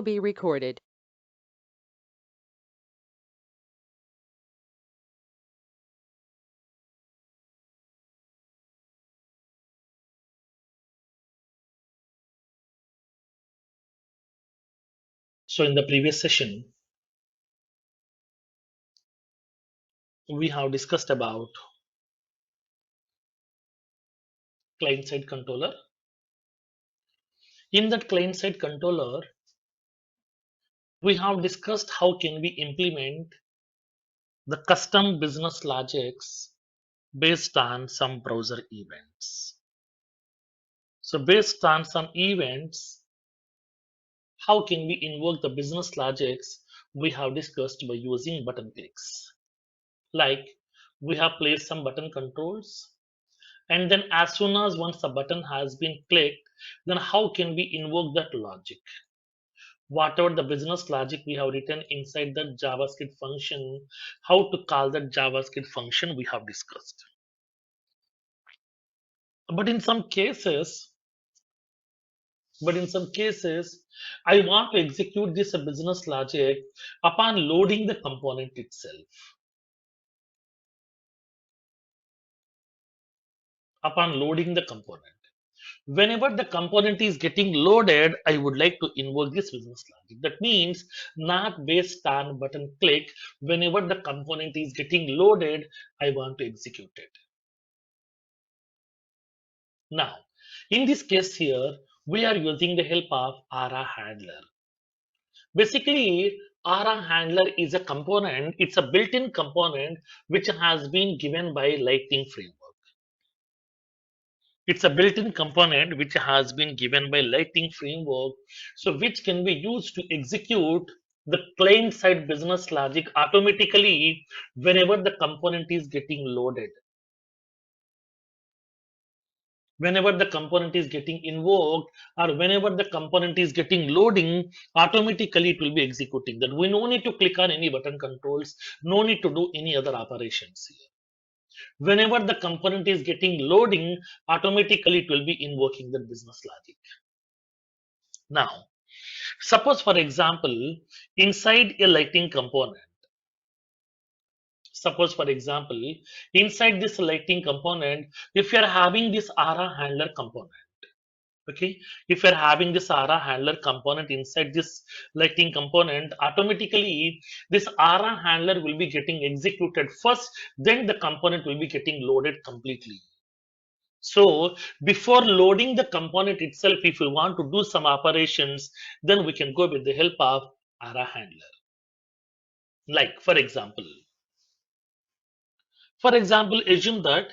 now be recorded. So in the previous session, we have discussed about client-side controller. In that client-side controller, we have discussed how can we implement the custom business logics based on some browser events. So based on some events, how can we invoke the business logics we have discussed by using button clicks? Like we have placed some button controls, and then as soon as once the button has been clicked, then how can we invoke that logic? Whatever the business logic we have written inside that JavaScript function, how to call that JavaScript function we have discussed. But in some cases, but in some cases, I want to execute this business logic upon loading the component itself. Upon loading the component. Whenever the component is getting loaded, I would like to invoke this business logic. That means not based on button click. Whenever the component is getting loaded, I want to execute it. Now, in this case here, we are using the help of ARA handler. Basically, ARA handler is a component, it's a built-in component which has been given by Lightning Framework. It's a built-in component which has been given by Lightning Framework, so which can be used to execute the client-side business logic automatically whenever the component is getting loaded. Whenever the component is getting invoked or whenever the component is getting loading, automatically it will be executing that. We no need to click on any button controls, no need to do any other operations here. Whenever the component is getting loading, automatically it will be invoking the business logic. Now, suppose for example, inside a lighting component, suppose for example, inside this lighting component, if you are having this ARA handler component, okay, if you're having this ARA handler component inside this lighting component, automatically this ARA handler will be getting executed first, then the component will be getting loaded completely. So before loading the component itself, if we want to do some operations, then we can go with the help of ARA handler. Like for example, assume that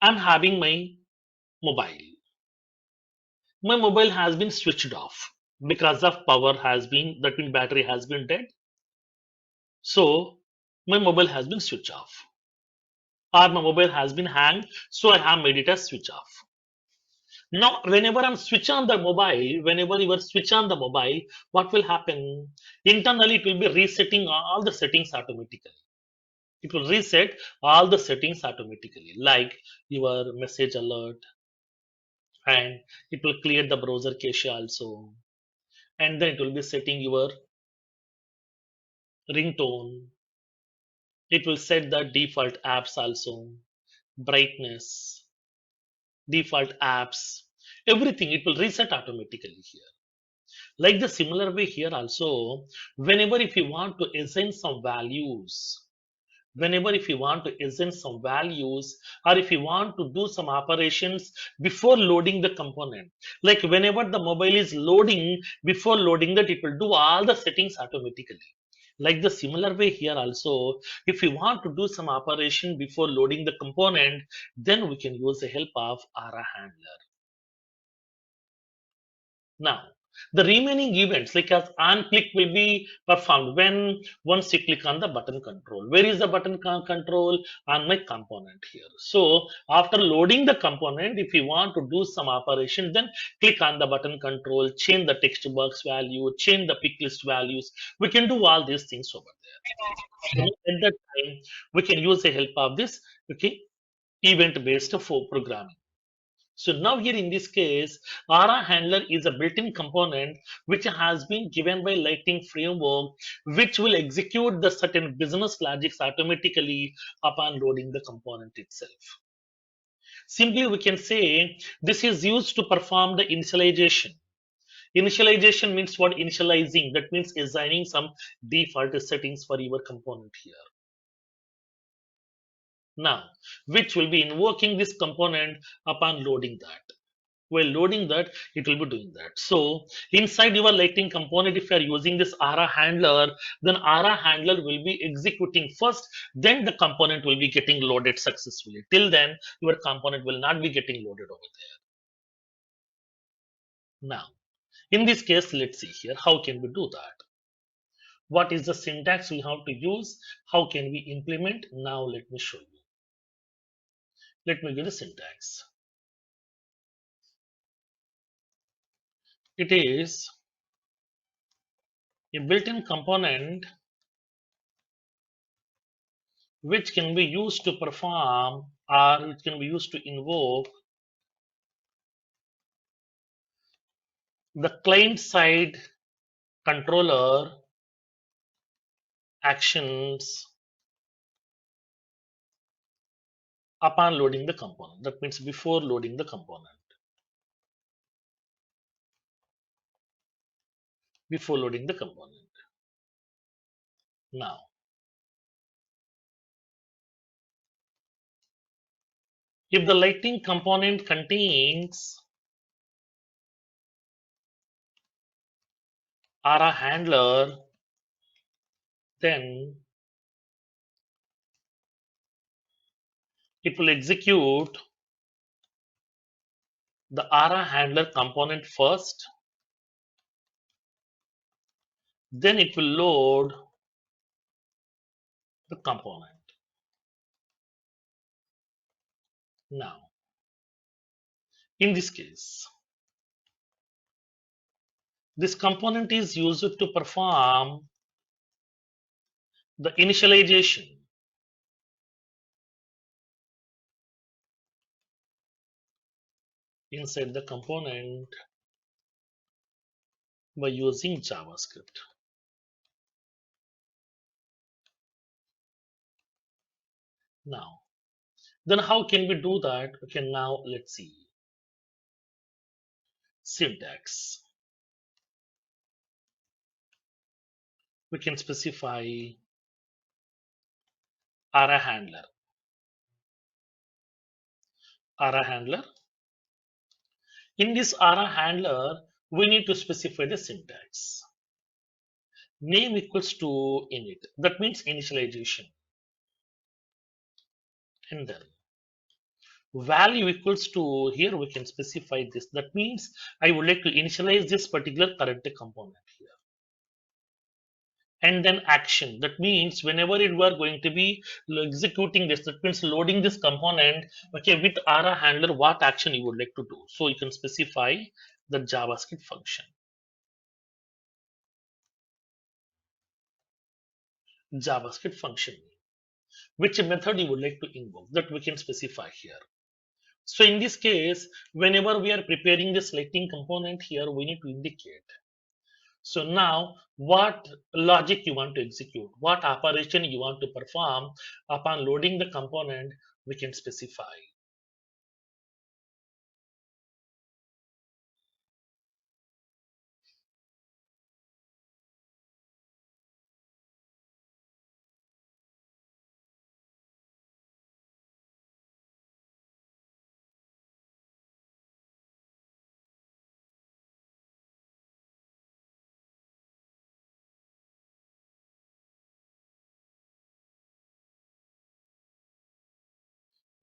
I'm having mobile. My mobile has been switched off because of power has been, that means battery has been dead. So my mobile has been switched off, or my mobile has been hanged. So I have made it as switch off. Now, whenever I'm switch on the mobile, whenever you are switch on the mobile, what will happen? Internally, it will be resetting all the settings automatically. It will reset all the settings automatically, like your message alert, and it will clear the browser cache also. And then it will be setting your ringtone. It will set the default apps also, brightness, default apps, everything. It will reset automatically here. Like the similar way here also, whenever if you want to assign some values, whenever if you want to assign some values or if you want to do some operations before loading the component, like whenever the mobile is loading, before loading that, it will do all the settings automatically. Like the similar way here also, if we want to do some operation before loading the component, then we can use the help of ARA handler. Now, the remaining events like as on click will be performed when once you click on the button control. Where is the button control? On my component here. So after loading the component, if you want to do some operation, then click on the button control, change the text box value, change the pick list values. We can do all these things over there. At that time, we can use the help of this, okay, event based for programming. So now here in this case, ARA handler is a built-in component which has been given by Lightning framework, which will execute the certain business logics automatically upon loading the component itself. Simply, we can say this is used to perform the initialization. Initialization means what? Initializing. That means assigning some default settings for your component here. Now, which will be invoking this component upon loading that. While loading that, it will be doing that. So inside your Lightning component, if you are using this ARA handler, then ARA handler will be executing first, then the component will be getting loaded successfully. Till then, your component will not be getting loaded over there. Now, in this case, let's see here, how can we do that? What is the syntax we have to use? How can we implement? Now, let me show you. Let me give the syntax. It is a built-in component which can be used to perform or which can be used to invoke the client side controller actions upon loading the component. That means before loading the component. Before loading the component. Now, if the Lightning component contains ARA handler, then it will execute the ARA handler component first, then it will load the component. Now, in this case, this component is used to perform the initialization inside the component by using JavaScript. Now, then how can we do that? Okay, now let's see. Syntax. We can specify ARA handler. ARA handler. In this ARA handler, we need to specify the syntax. Name equals to init. That means initialization. And then value equals to, here we can specify this. That means I would like to initialize this particular current component here. And then action. That means whenever it were going to be executing this, that means loading this component, okay, with ARA handler, what action you would like to do. So you can specify the JavaScript function. JavaScript function. Which method you would like to invoke, that we can specify here. So in this case, whenever we are preparing this Lightning component here, we need to indicate. So now what logic you want to execute, what operation you want to perform upon loading the component, we can specify.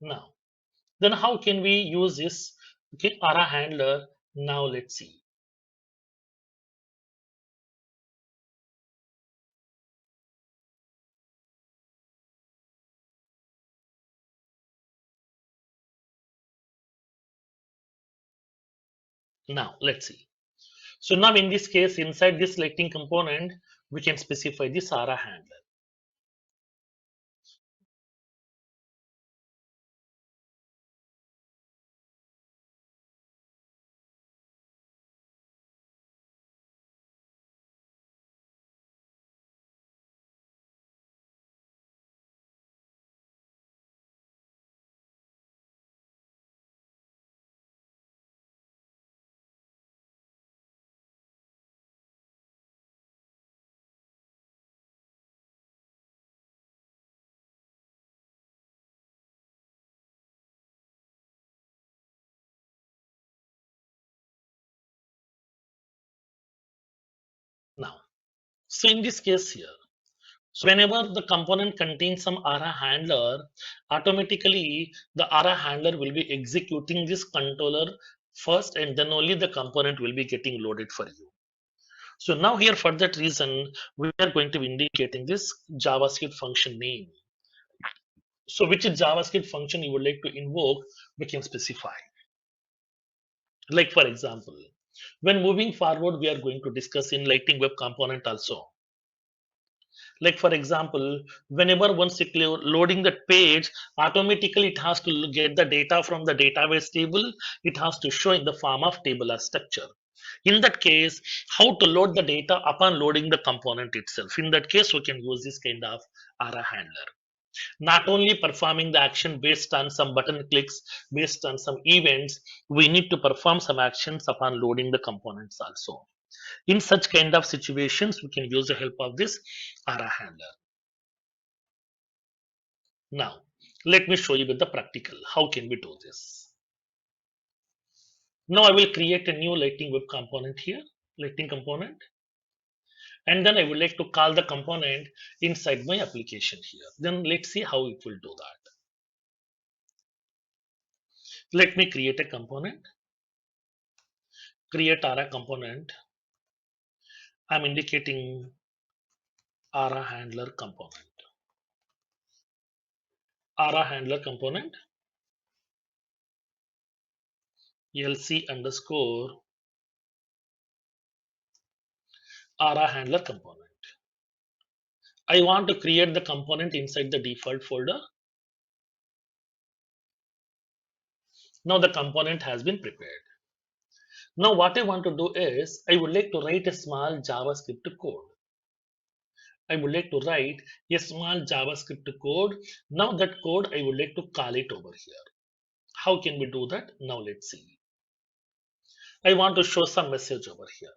Now, then how can we use this, okay, ARA handler? Now let's see. Now let's see. So now in this case, inside this Lightning component, we can specify this ARA handler. Now, so in this case here, so whenever the component contains some ARA handler, automatically the ARA handler will be executing this controller first, and then only the component will be getting loaded for you. So now here for that reason, we are going to be indicating this JavaScript function name. So which JavaScript function you would like to invoke, we can specify. Like for example, when moving forward, we are going to discuss in Lightning Web Component also. Like for example, whenever once it loading the page, automatically it has to get the data from the database table. It has to show in the form of tabular structure. In that case, how to load the data upon loading the component itself. In that case, we can use this kind of ARA handler. Not only performing the action based on some button clicks, based on some events, we need to perform some actions upon loading the components also. In such kind of situations, we can use the help of this ARA handler. Now, let me show you with the practical. How can we do this? Now I will create a new Lightning Web component here, Lightning component. And then I would like to call the component inside my application here. Then let's see how it will do that. Let me create a component, create ARA component. I'm indicating ARA handler component. ARA handler component, LC underscore ARA handler component. I want to create the component inside the default folder. Now the component has been prepared. Now what I want to do is I would like to write a small JavaScript code. I would like to write a small JavaScript code. Now that code I would like to call it over here. How can we do that? Now let's see. I want to show some message over here.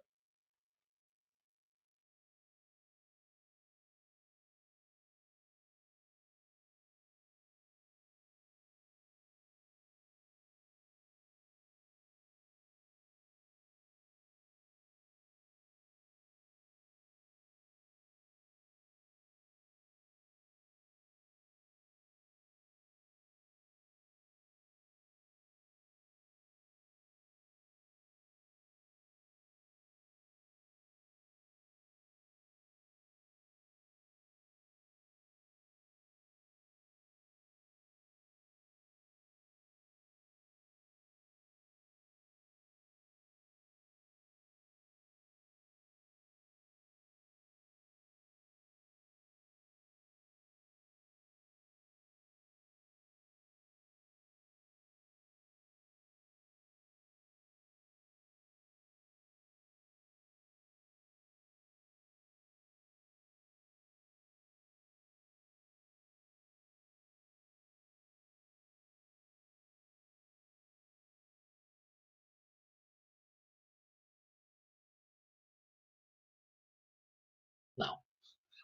Now,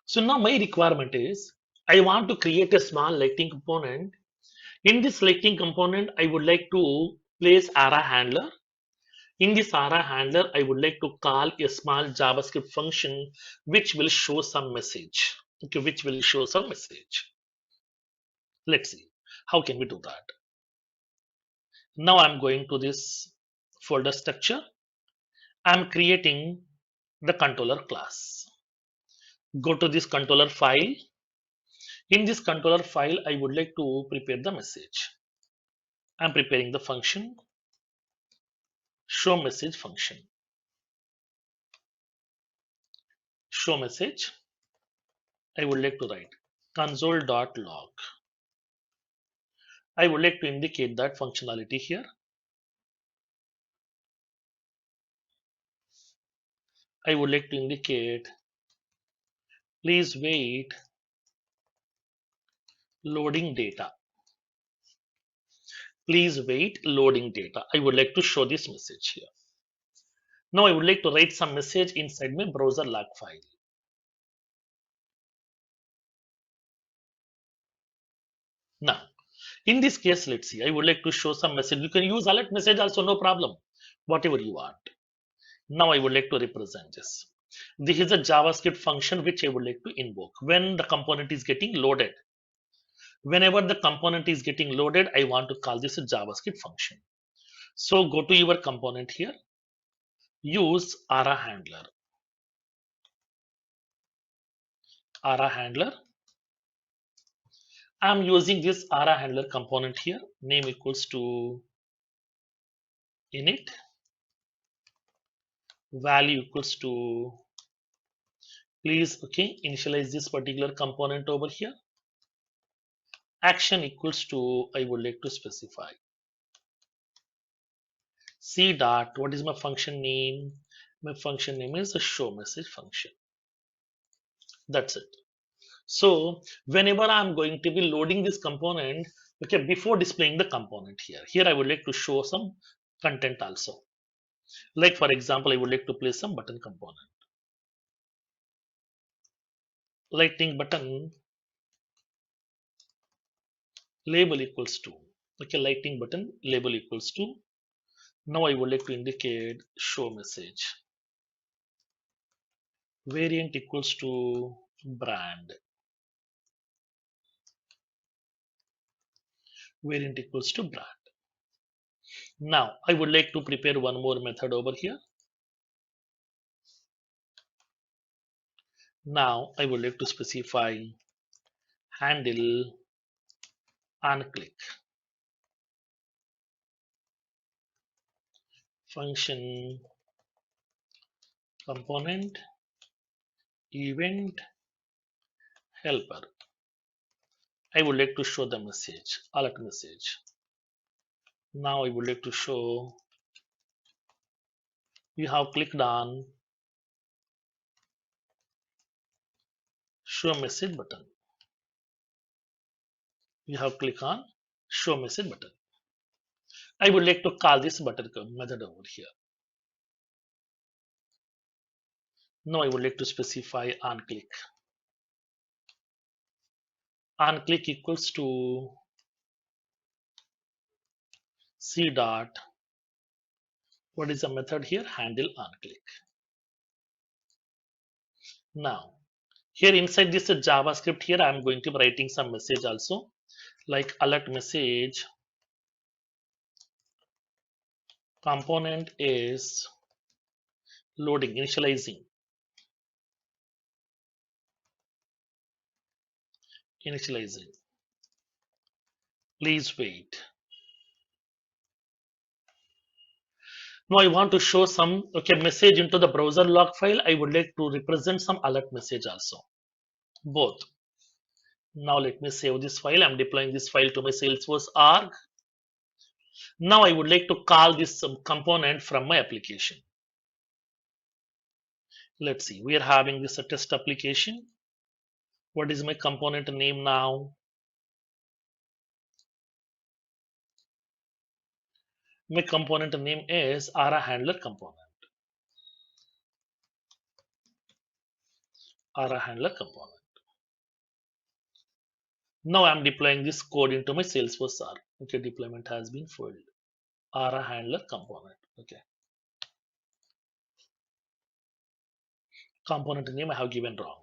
so now my requirement is I want to create a small Lightning component. In this Lightning component, I would like to place ARA handler. In this ARA handler, I would like to call a small JavaScript function which will show some message. Okay, which will show some message. Let's see. How can we do that? Now I'm going to this folder structure. I'm creating the controller class. Go to this controller file. In this controller file, I would like to prepare the message. I'm preparing the function, show message function. Show message. I would like to write console.log. I would like to indicate that functionality here. I would like to indicate, please wait, loading data. Please wait, loading data. I would like to show this message here. Now I would like to write some message inside my browser log file. Now, in this case, let's see, I would like to show some message. You can use alert message also, no problem, whatever you want. Now I would like to represent this. This is a JavaScript function which I would like to invoke when the component is getting loaded. Whenever the component is getting loaded, I want to call this a JavaScript function. So go to your component here, use ARA handler. ARA handler. I'm using this ARA handler component here. Name equals to init. Value equals to, please, okay, initialize this particular component over here. Action equals to, I would like to specify C dot, what is my function name? My function name is a show message function. That's it. So whenever I'm going to be loading this component, okay, before displaying the component here I would like to show some content also. Like for example, I would like to place some button component. Lightning button label equals to, okay, lightning button label equals to. Now I would like to indicate show message. Variant equals to brand. Variant equals to brand. Now I would like to prepare one more method over here. Now I would like to specify handle on click function component event helper. I would like to show the message, alert message. Now I would like to show you have clicked on show message button. You have clicked on show message button. I would like to call this button method over here. Now I would like to specify on click. On click equals to C dot, what is the method here? Handle on click. Now here inside this JavaScript here, I'm going to be writing some message also, like alert message component is loading, initializing. Please wait. Now I want to show some, okay, message into the browser log file. I would like to represent some alert message also, both. Now let me save this file. I'm deploying this file to my Salesforce org. Now I would like to call this component from my application. Let's see, we are having this test application. What is my component name now? My component name is ARA handler component. ARA handler component. Now I'm deploying this code into my Salesforce org. Okay, deployment has been failed. ARA handler component. Okay. Component name I have given wrong.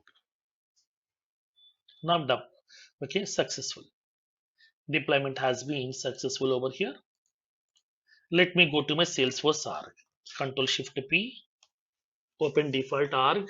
Now I'm done. Okay, successful. Deployment has been successful over here. Let me go to my Salesforce org. Control Shift P. Open default org.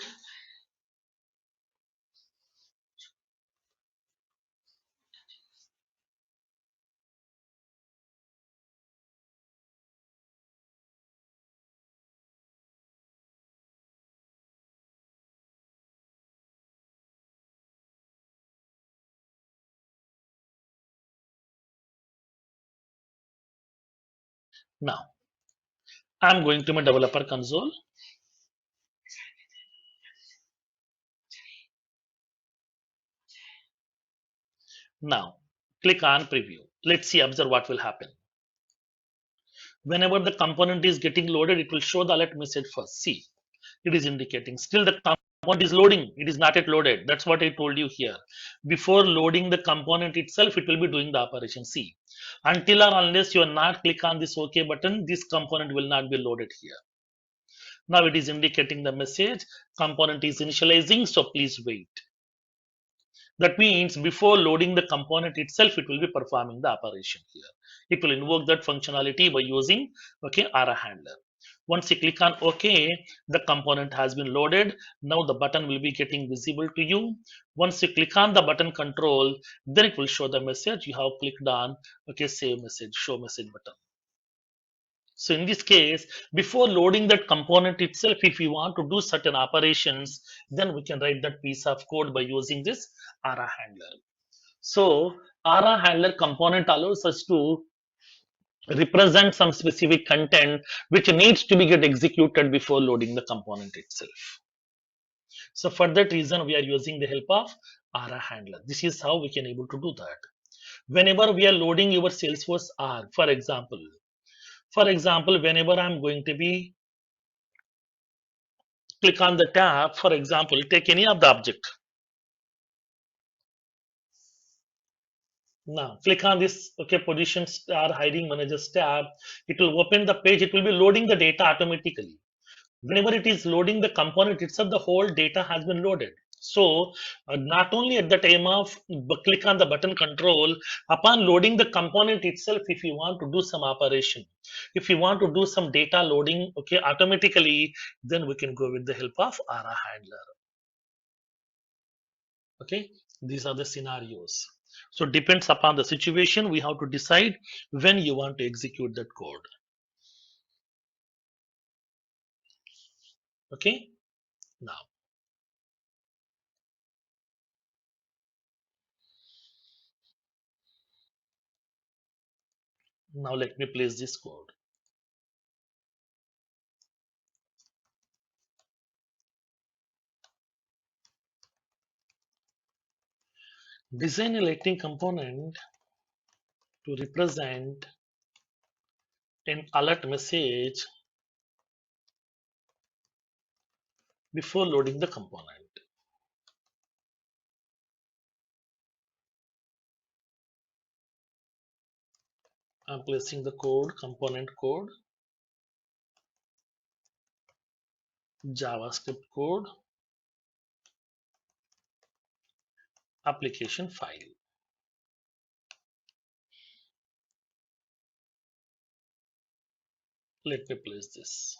Now I'm going to my developer console. Now click on preview. Let's see, observe what will happen. Whenever the component is getting loaded, it will show the alert message first. See, it is indicating still the component is loading. It is not yet loaded. That's what I told you here. Before loading the component itself, it will be doing the operation. See, until or unless you are not click on this OK button, this component will not be loaded here. Now it is indicating the message component is initializing, so please wait. That means before loading the component itself, it will be performing the operation here. It will invoke that functionality by using ARA handler. Once you click on OK, the component has been loaded. Now the button will be getting visible to you. Once you click on the button control, then it will show the message you have clicked on. Save message, show message button. So in this case, before loading that component itself, if we want to do certain operations, then we can write that piece of code by using this ARA handler. So ARA handler component allows us to represent some specific content which needs to be get executed before loading the component itself. So for that reason, we are using the help of ARA handler. This is how we can able to do that. Whenever we are loading your Salesforce R, for example, whenever I'm going to be click on the tab, for example, take any of the object. Now click on this position star hiring managers tab. It will open the page. It will be loading the data automatically. Whenever it is loading the component itself, the whole data has been loaded. So not only at the time of click on the button control, upon loading the component itself, if you want to do some operation, if you want to do some data loading automatically, then we can go with the help of ARA handler. Okay, these are the scenarios. So depends upon the situation, we have to decide when you want to execute that code. Okay, now let me place this code. Design a Lightning component to represent an alert message before loading the component. I'm placing the code, component code, JavaScript code, application file. Let me place this.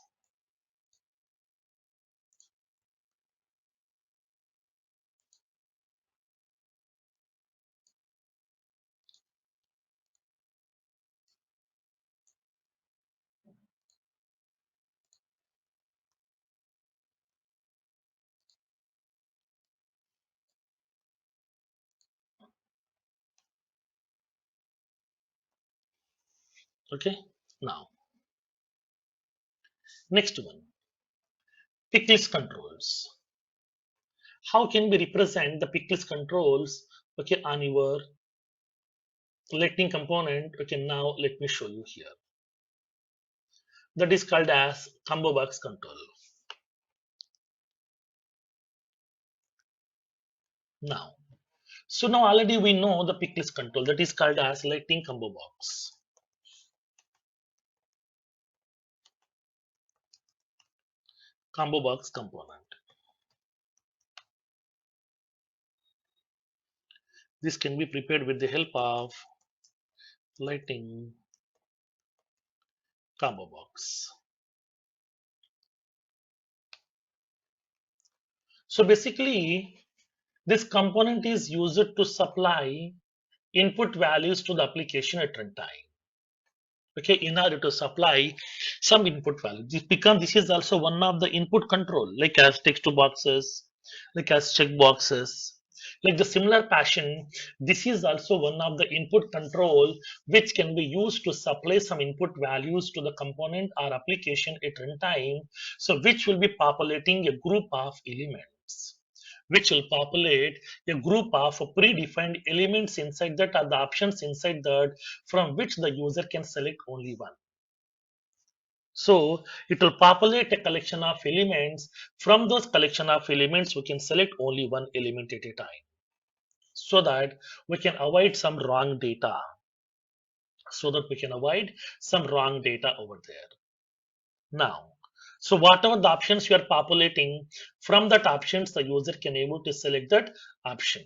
Okay, now next one, picklist controls. How can we represent the picklist controls on your Lightning component? Okay, now let me show you here. That is called as combo box control. Now, so now already we know the picklist control that is called as Lightning combo box. Combo box component. This can be prepared with the help of Lightning combo box. So basically, this component is used to supply input values to the application at runtime. Okay, in order to supply some input value, this is also one of the input control, like as text boxes, like as check boxes. Like the similar fashion, this is also one of the input control which can be used to supply some input values to the component or application at runtime. So which will be populating a group of elements, which will populate a group of predefined elements inside that are the options inside that from which the user can select only one. So it will populate a collection of elements. From those collection of elements, we can select only one element at a time so that we can avoid some wrong data. So that we can avoid some wrong data over there. Now, So whatever the options you are populating, from that options the user can able to select that option.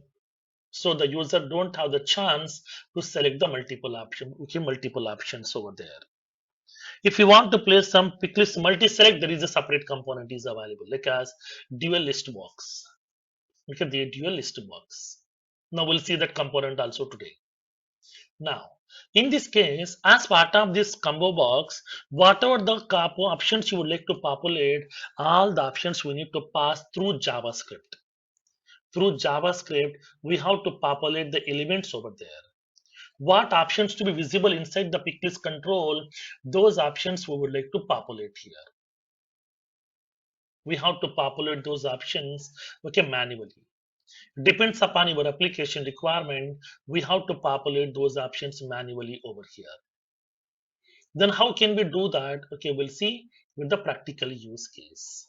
So the user don't have the chance to select the multiple option, okay, multiple options over there. If you want to place some pick list multi-select, there is a separate component is available, like as dual list box. Okay, the dual list box. Now we'll see that component also today. Now, in this case, as part of this combo box, whatever the capo options you would like to populate, all the options we need to pass through JavaScript. Through JavaScript, we have to populate the elements over there. What options to be visible inside the picklist control, those options we would like to populate here. We have to populate those options, okay, manually. Depends upon your application requirement, we have to populate those options manually over here. Then how can we do that? Okay, we'll see with the practical use case.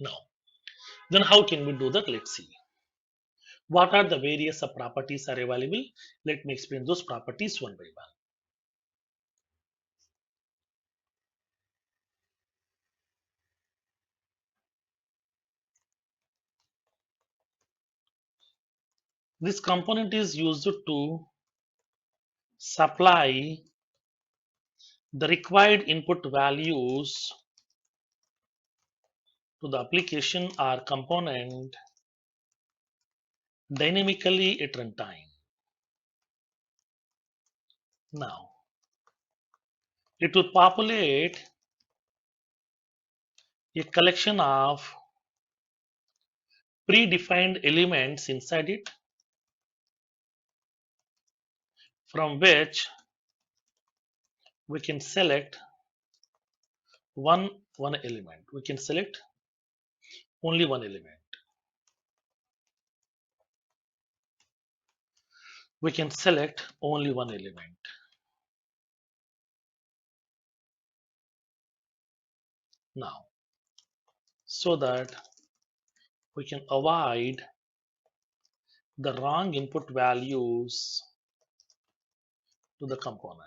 Now, then how can we do that? Let's see. What are the various properties are available? Let me explain those properties one by one. This component is used to supply the required input values to the application or component dynamically at runtime. Now, it will populate a collection of predefined elements inside it, from which we can select one element. We can select only one element. We can select only one element. Now, so that we can avoid the wrong input values to the component.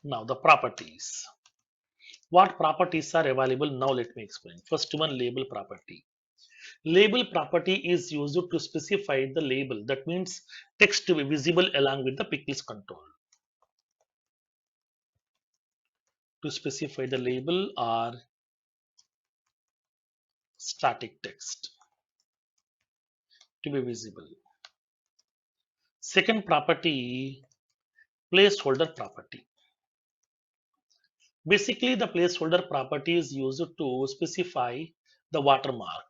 Now, the properties. What properties are available? Now, let me explain. First one, label property. Label property is used to specify the label. That means text to be visible along with the picklist control. To specify the label or static text to be visible. Second property, placeholder property. Basically, the placeholder property is used to specify the watermark.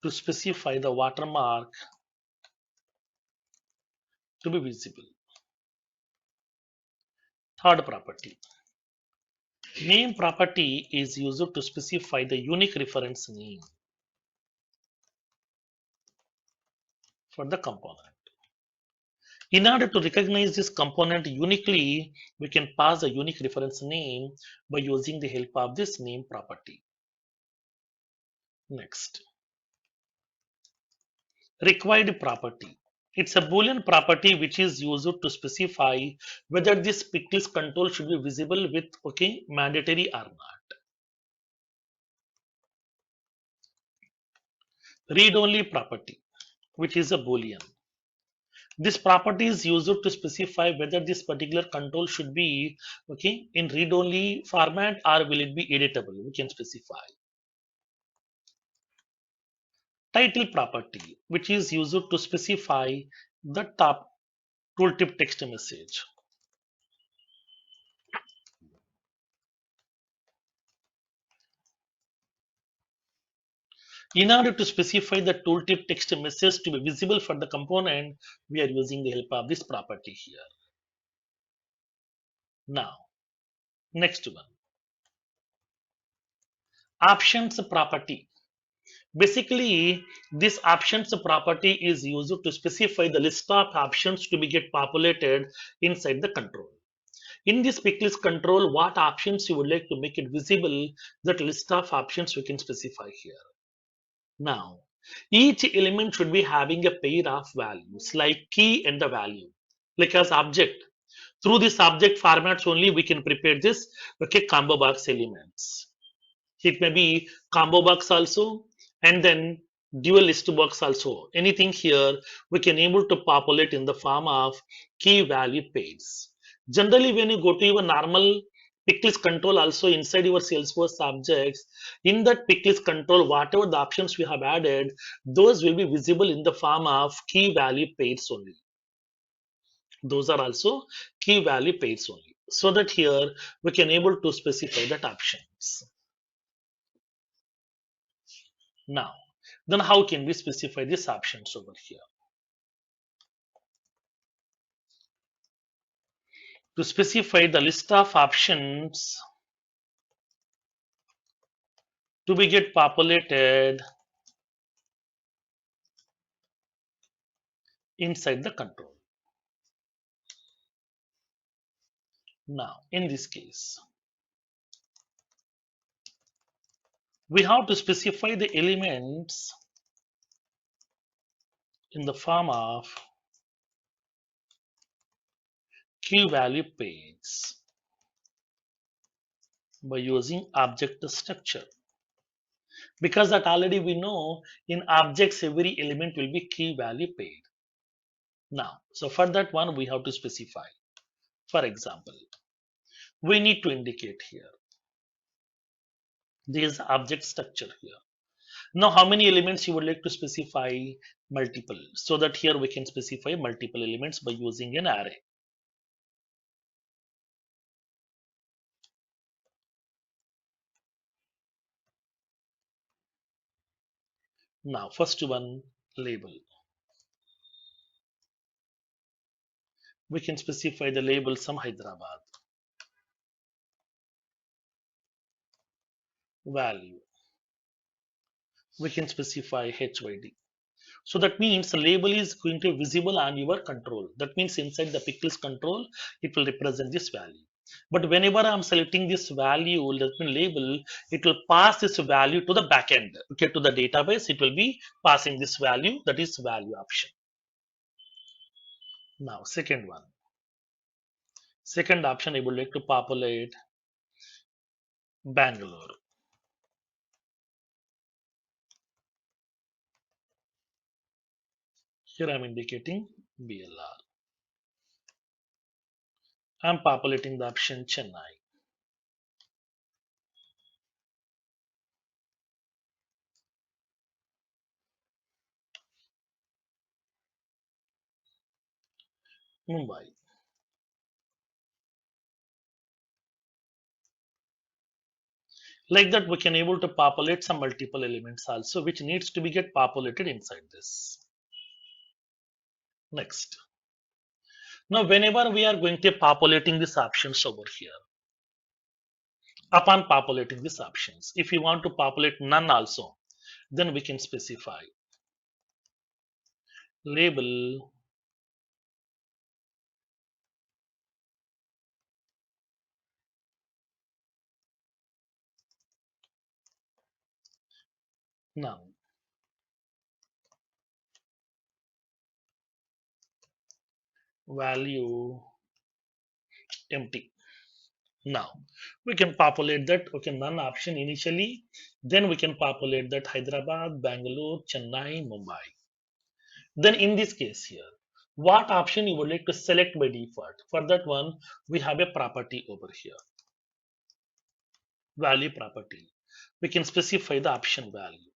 To specify the watermark to be visible. Third property. Name property is used to specify the unique reference name for the component. In order to recognize this component uniquely, we can pass a unique reference name by using the help of this name property. Next, required property. It's a Boolean property which is used to specify whether this picklist control should be visible with mandatory or not. Read only property, which is a Boolean. This property is used to specify whether this particular control should be in read only format or will it be editable. We can specify. Title property, which is used to specify the top tooltip text message. In order to specify the tooltip text message to be visible for the component, we are using the help of this property here. Now, Next one, options property. Basically, this options property is used to specify the list of options to be get populated inside the control. In this pick list control, what options you would like to make it visible, that list of options we can specify here. Now, each element should be having a pair of values like key and the value, like as object. Through this object formats only we can prepare this combo box elements. It may be combo box also, and then dual list box also. Anything here we can able to populate in the form of key value pairs. Generally, when you go to your normal picklist control also inside your Salesforce objects, in that picklist control, whatever the options we have added, those will be visible in the form of key value pairs only. Those are also key value pairs only. So that here we can able to specify that options. Now, then how can we specify these options over here? To specify the list of options to be get populated inside the control. Now, in this case, we have to specify the elements in the form of key value pairs by using object structure. Because that already we know in objects every element will be key value pair. Now, so for that one we have to specify. For example, we need to indicate here this object structure here. Now, how many elements you would like to specify? Multiple. So that here we can specify multiple elements by using an array. Now, first one, label. We can specify the label some Hyderabad. Value. We can specify HYD. So that means the label is going to be visible on your control. That means inside the pickles control, it will represent this value. But whenever I'm selecting this value, let me label, it will pass this value to the backend. Okay, to the database, it will be passing this value, that is value option. Now, second one. Second option, I would like to populate Bangalore. Here I'm indicating BLR. I'm populating the option Chennai. Mumbai. Like that, we can able to populate some multiple elements also, which needs to be get populated inside this. Next. Now, whenever we are going to populating these options over here, upon populating these options, if you want to populate none also, then we can specify label none. Value empty. Now we can populate that, okay, none option initially, then we can populate that Hyderabad, Bangalore, Chennai, Mumbai. Then in this case here, what option you would like to select by default? For that one, we have a property over here, value property. We can specify the option value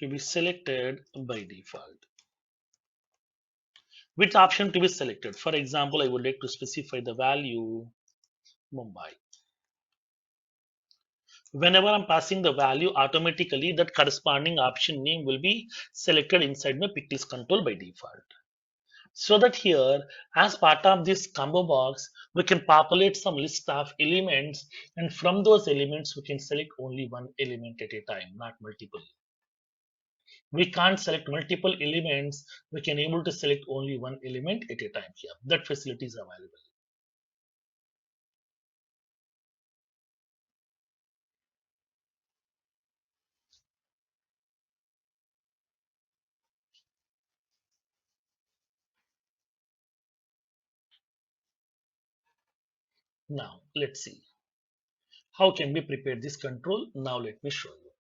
to be selected by default. Which option to be selected? For example, I would like to specify the value Mumbai. Whenever I'm passing the value, automatically that corresponding option name will be selected inside my picklist control by default. So that here, as part of this combo box, we can populate some list of elements, and from those elements, we can select only one element at a time, not multiple. We can't select multiple elements. We can able to select only one element at a time here. That facility is available. Now, let's see. How can we prepare this control? Now, let me show you.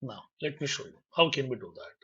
Now, let me show you. How can we do that?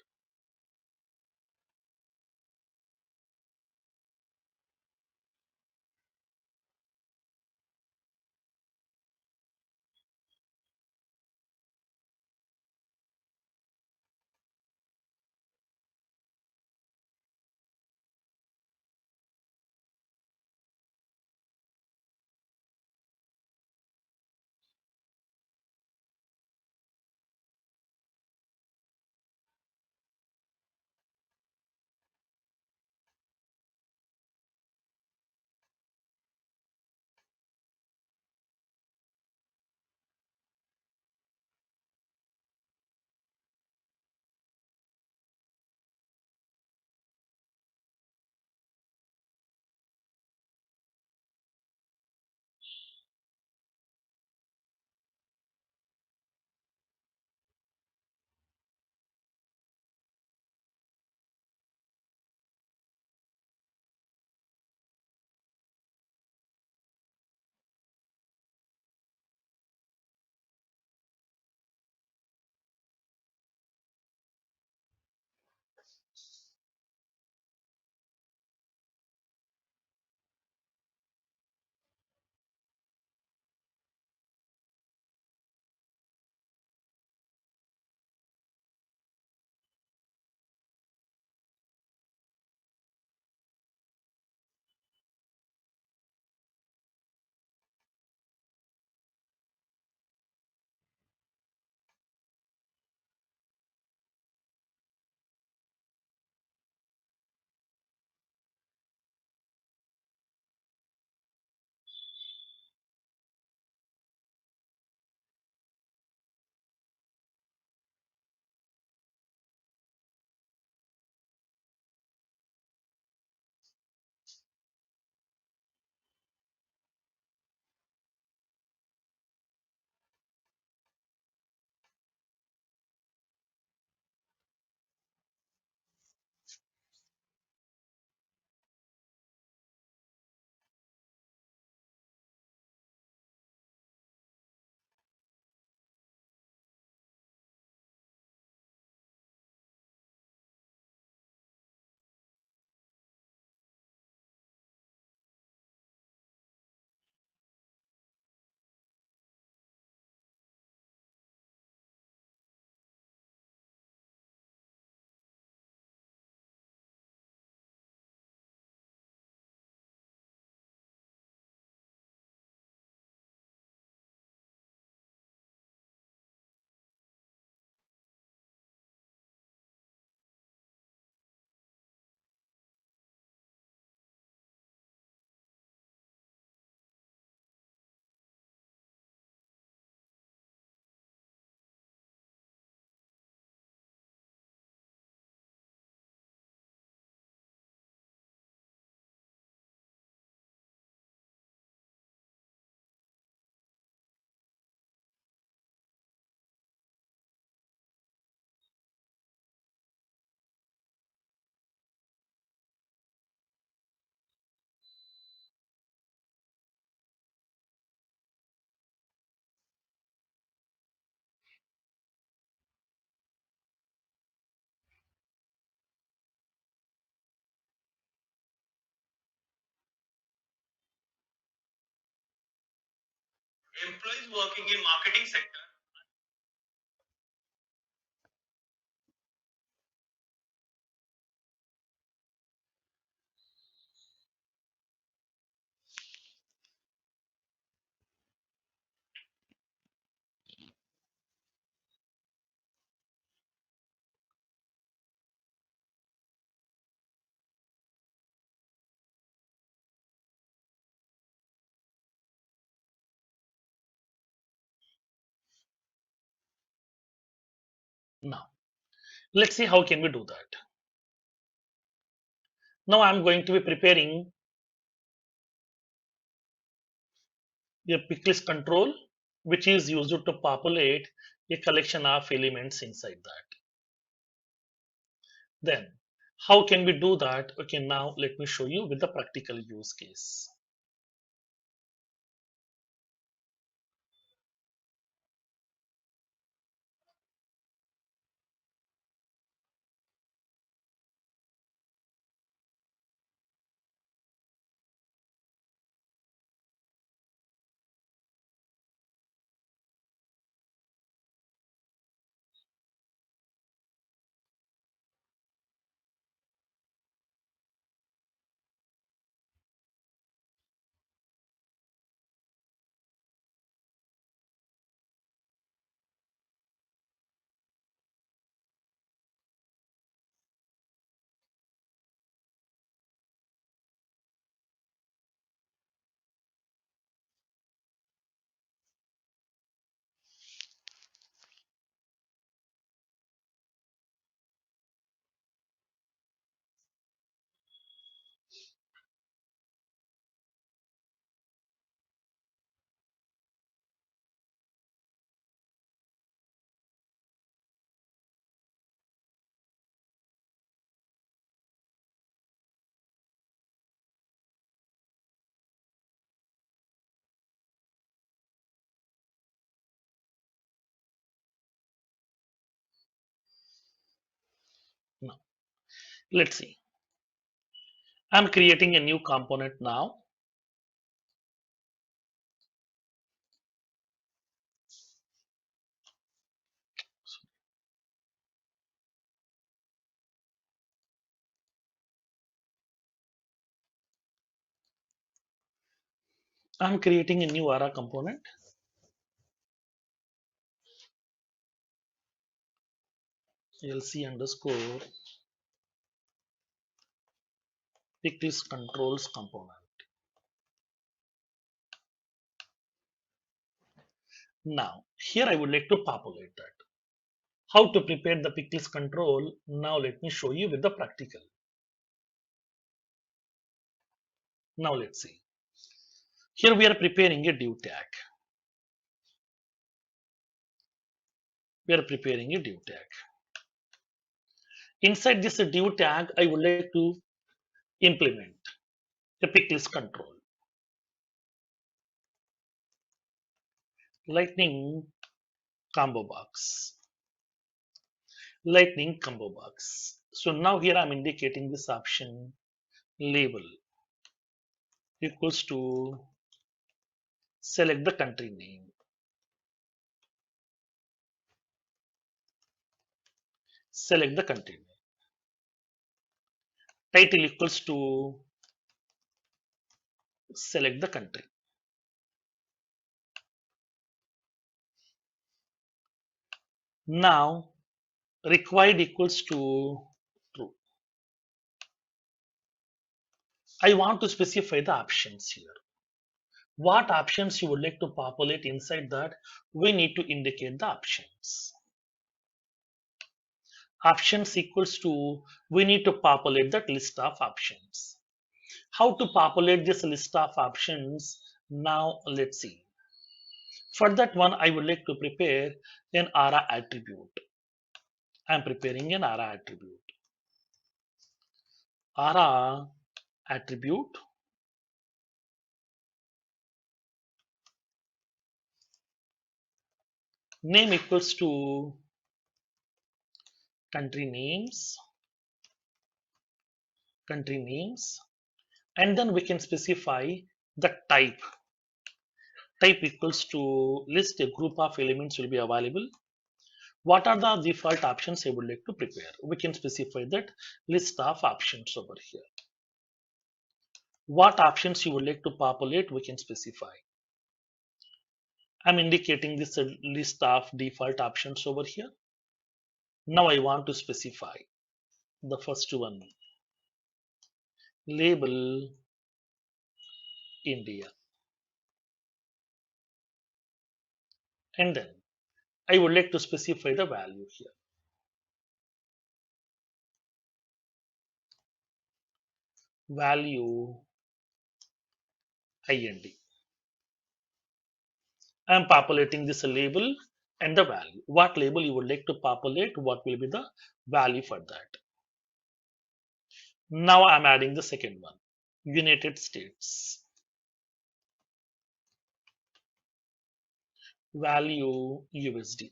Employees working in marketing sector. Now, let's see how can we do that. Now I'm going to be preparing a picklist control, which is used to populate a collection of elements inside that. Then, how can we do that? Okay, now let me show you with the practical use case. Now, let's see. I'm creating a new component now. I'm creating a new ARA component, LC underscore picklist controls component. Now, here I would like to populate that. How to prepare the picklist control? Now let me show you with the practical. Now let's see. Here we are preparing a div tag. We are preparing a div tag. Inside this div tag, I would like to implement the picklist control. Lightning combo box. Lightning combo box. So now here I'm indicating this option label equals to select the country name. Select the country name. Title equals to select the country. Now required equals to true. I want to specify the options here. What options you would like to populate inside that? We need to indicate the options. Options equals to, we need to populate that list of options. How to populate this list of options? Now let's see. For that one, I would like to prepare an ARA attribute. I'm preparing an ARA attribute. ARA attribute name equals to country names, country names, and then we can specify the type. type equals to list, a group of elements will be available. What are the default options I would like to prepare? We can specify that list of options over here. What options you would like to populate, we can specify. I'm indicating this list of default options over here. Now I want to specify the first one, label India. And then I would like to specify the value here. Value IND. I am populating this label and the value. What label you would like to populate, what will be the value for that. Now I'm adding the second one, United States. Value USD.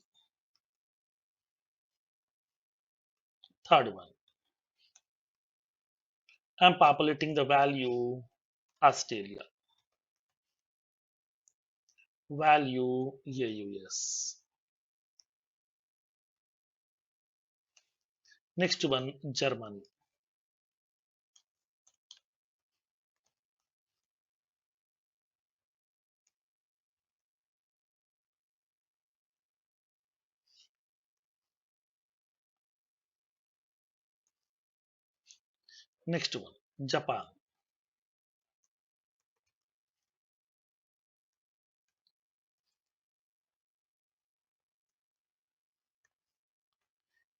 Third one, I'm populating the value Australia. Value AUS. Next one, Germany. Next one, Japan.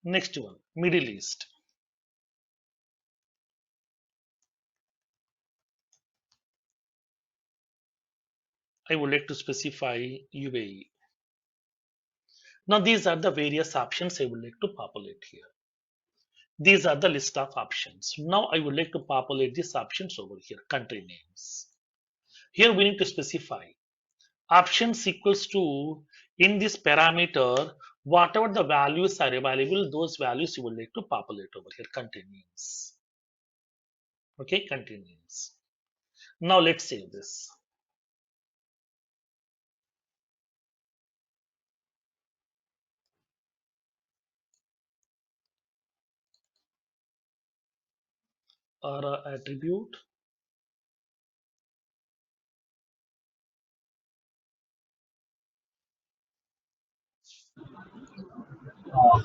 Next one, Middle East. I would like to specify UAE. Now these are the various options I would like to populate here. These are the list of options. Now I would like to populate these options over here, country names. Here we need to specify options equals to, in this parameter, whatever the values are available, those values you would like to populate over here, country names. Okay, country names. Now let's save this. Or attribute.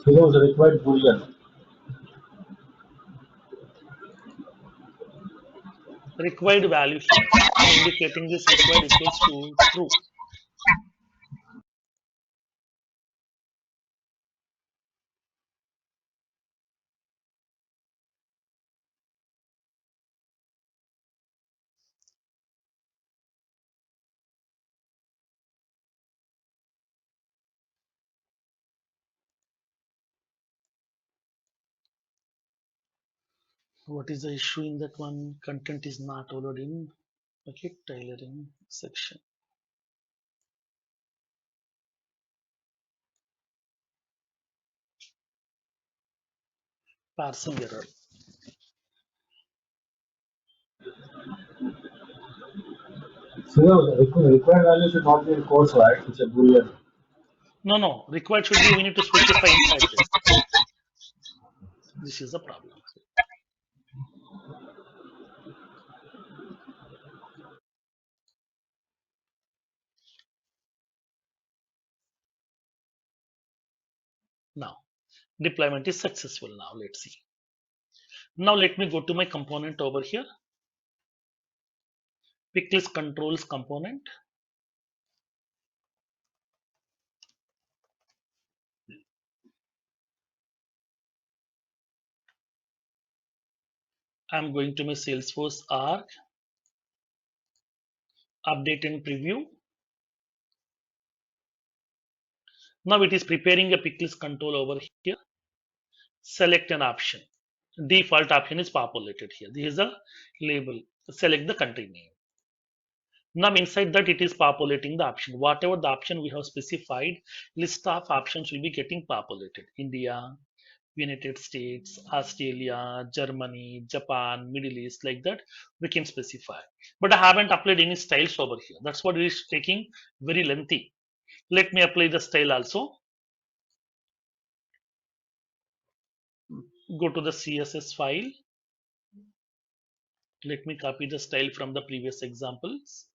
Heroes required Boolean. Required value here. I'm indicating this required equals to true. What is the issue in that one? Content is not loaded in. Okay, tailoring section. Parsing error. Heroes required value should not be in quotes, right? It's a Boolean. No, no. Required should be, we need to specify inside this. This is the problem. Now, deployment is successful now. Let's see. Now let me go to my component over here. Quick list controls component. I'm going to my Salesforce arc, update and preview. Now it is preparing a pick list control over here. Select an option. Default option is populated here. This is a label. Select the country name. Now inside that it is populating the option. Whatever the option we have specified, list of options will be getting populated. India, United States, Australia, Germany, Japan, Middle East, like that, we can specify. But I haven't applied any styles over here. That's what it is taking very lengthy. Let me apply the style also. Go to the CSS file. Let me copy the style from the previous examples.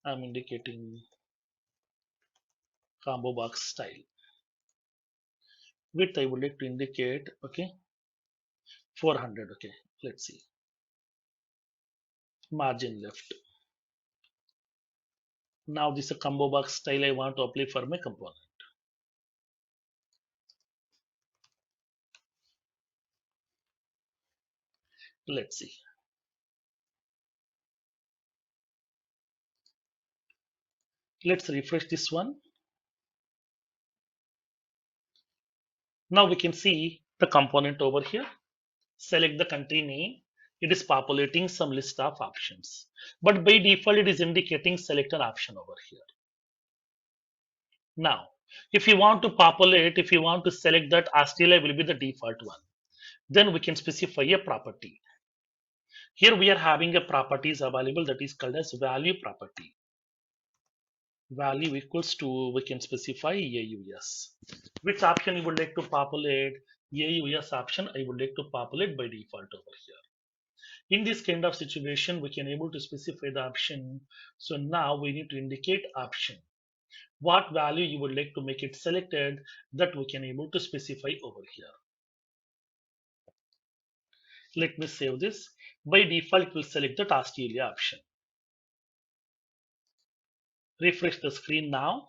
I'm indicating combo box style. Width I would like to indicate, okay, 400. Okay, let's see. Margin left. Now this is a combo box style I want to apply for my component. Let's see. Let's refresh this one. Now we can see the component over here. Select the country name. It is populating some list of options. But by default, it is indicating select an option over here. Now, if you want to populate, if you want to select that Australia will be the default one, then we can specify a property. Here we are having a properties available that is called as value property. Value equals to, we can specify AUS. Which option you would like to populate? AUS option I would like to populate by default over here. In this kind of situation, we can able to specify the option. So now we need to indicate option. What value you would like to make it selected, that we can able to specify over here. Let me save this. By default, it will select the Australia option. Refresh the screen now.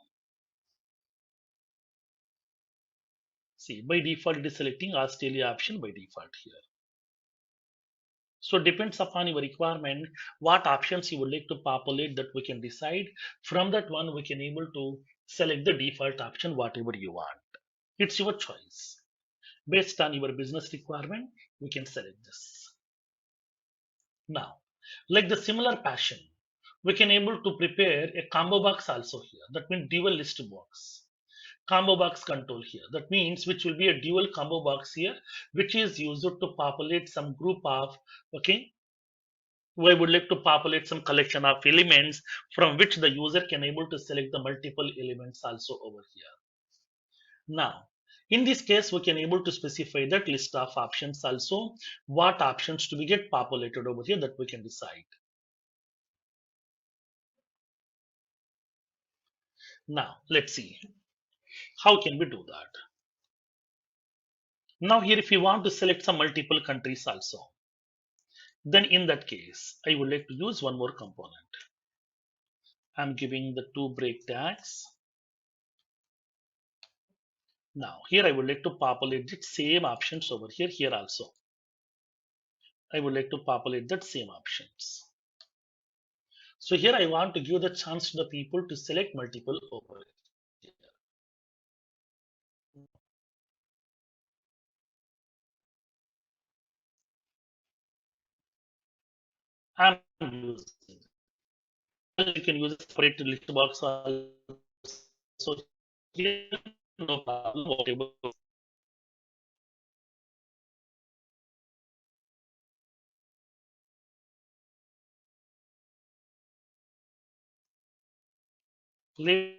See, by default, it is selecting Australia option by default here. So depends upon your requirement, what options you would like to populate, that we can decide. From that one, we can able to select the default option, whatever you want. It's your choice. Based on your business requirement, we can select this. Now, like the similar passion, we can able to prepare a combo box also here. That means dual list box. Combo box control here. That means which will be a dual combo box here, which is used to populate some group of, okay, we would like to populate some collection of elements from which the user can able to select the multiple elements also over here. Now, in this case, we can able to specify that list of options also, what options to be get populated over here that we can decide. Now, let's see. How can we do that? Now here, if you want to select some multiple countries also, then in that case, I would like to use one more component. I'm giving the two break tags. Now here I would like to populate the same options over here, here also. I would like to populate that same options. So here I want to give the chance to the people to select multiple over here. I'm using. You can use a separate list box also. Here, no problem, whatever. Let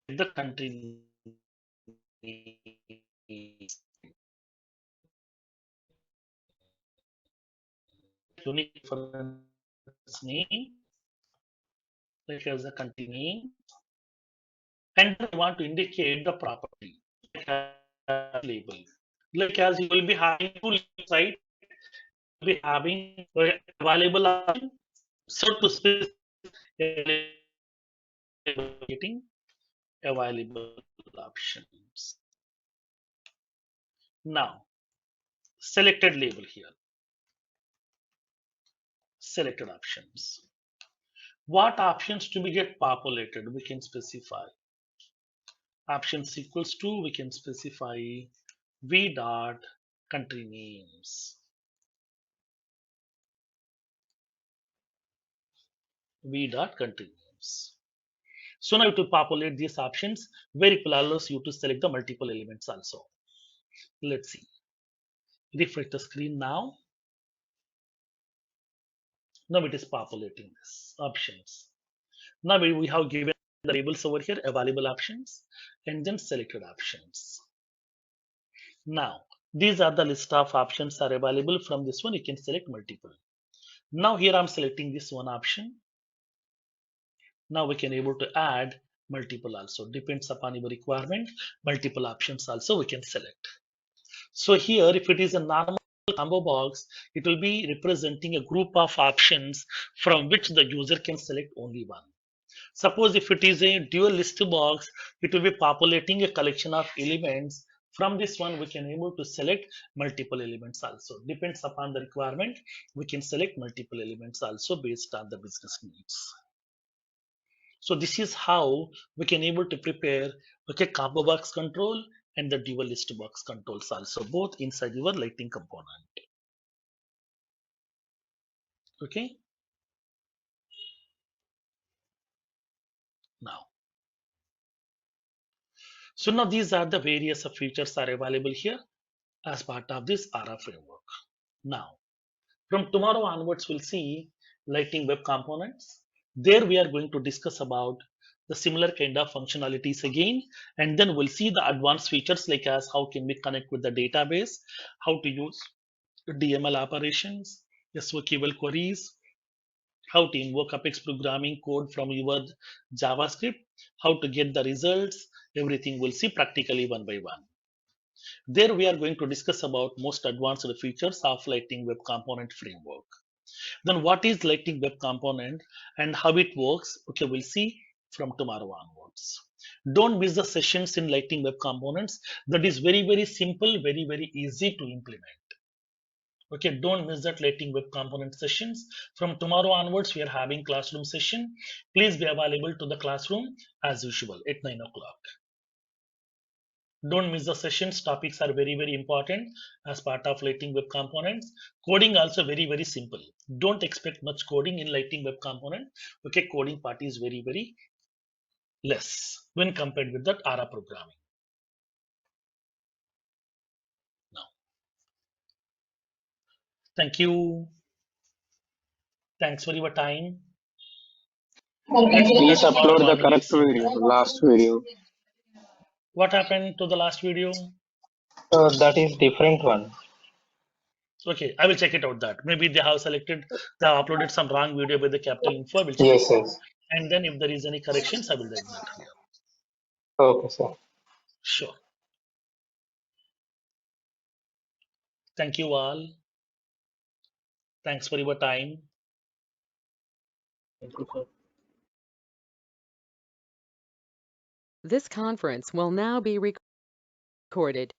the country unique difference name, like as a country name, and I want to indicate the property like as label. Like as you will be having two labels, right? You'll be having available option. So to specify getting available options. Now selected label here. Selected options. What options to be get populated? We can specify. Options equals to, we can specify v dot country names. v dot country names. So now to populate these options, where it will allow you to select the multiple elements also. Let's see. Refresh the screen now. Now it is populating this options. Now we have given the labels over here, available options, and then selected options. Now these are the list of options are available. From this one, you can select multiple. Now here I'm selecting this one option. Now we can able to add multiple also. Depends upon your requirement. Multiple options also we can select. So here, if it is a normal combo box, it will be representing a group of options from which the user can select only one. Suppose if it is a dual list box, it will be populating a collection of elements. From this one, we can able to select multiple elements also. Depends upon the requirement, we can select multiple elements also based on the business needs. So this is how we can able to prepare combo box control and the dual list box controls also, both inside your lighting component. Okay. Now, so now these are the various features are available here as part of this ARA framework. Now, from tomorrow onwards, we'll see lighting web components. There we are going to discuss about the similar kind of functionalities again, and then we'll see the advanced features like as how can we connect with the database, how to use DML operations, SQL queries, how to invoke Apex programming code from your JavaScript, how to get the results, everything we'll see practically one by one. There we are going to discuss about most advanced features of Lightning Web Component framework. Then what is Lightning Web Component and how it works? Okay, we'll see from tomorrow onwards. Don't miss the sessions in Lightning Web Components. That is very, very simple, very, very easy to implement. Okay, don't miss that Lightning Web Component sessions. From tomorrow onwards, we are having classroom session. Please be available to the classroom as usual at 9 o'clock. Don't miss the sessions. Topics are very, very important as part of Lightning Web Components. Coding also very, very simple. Don't expect much coding in Lightning Web Component. Okay, coding part is very, very less when compared with that ARA programming. Now, thank you. Thanks for your time. Let's meet Please tomorrow upload the morning at correct same video, time. last video. What happened to the last video? That is different one. Okay, I will check it out that. Maybe they have selected, they have uploaded some wrong video with the capital info. I will check it Yes, out. yes. And then if there is any corrections, I will write that here. Okay, sir. Sure. Thank you all. Thanks for your time. Thank you, sir. This conference will now be recorded.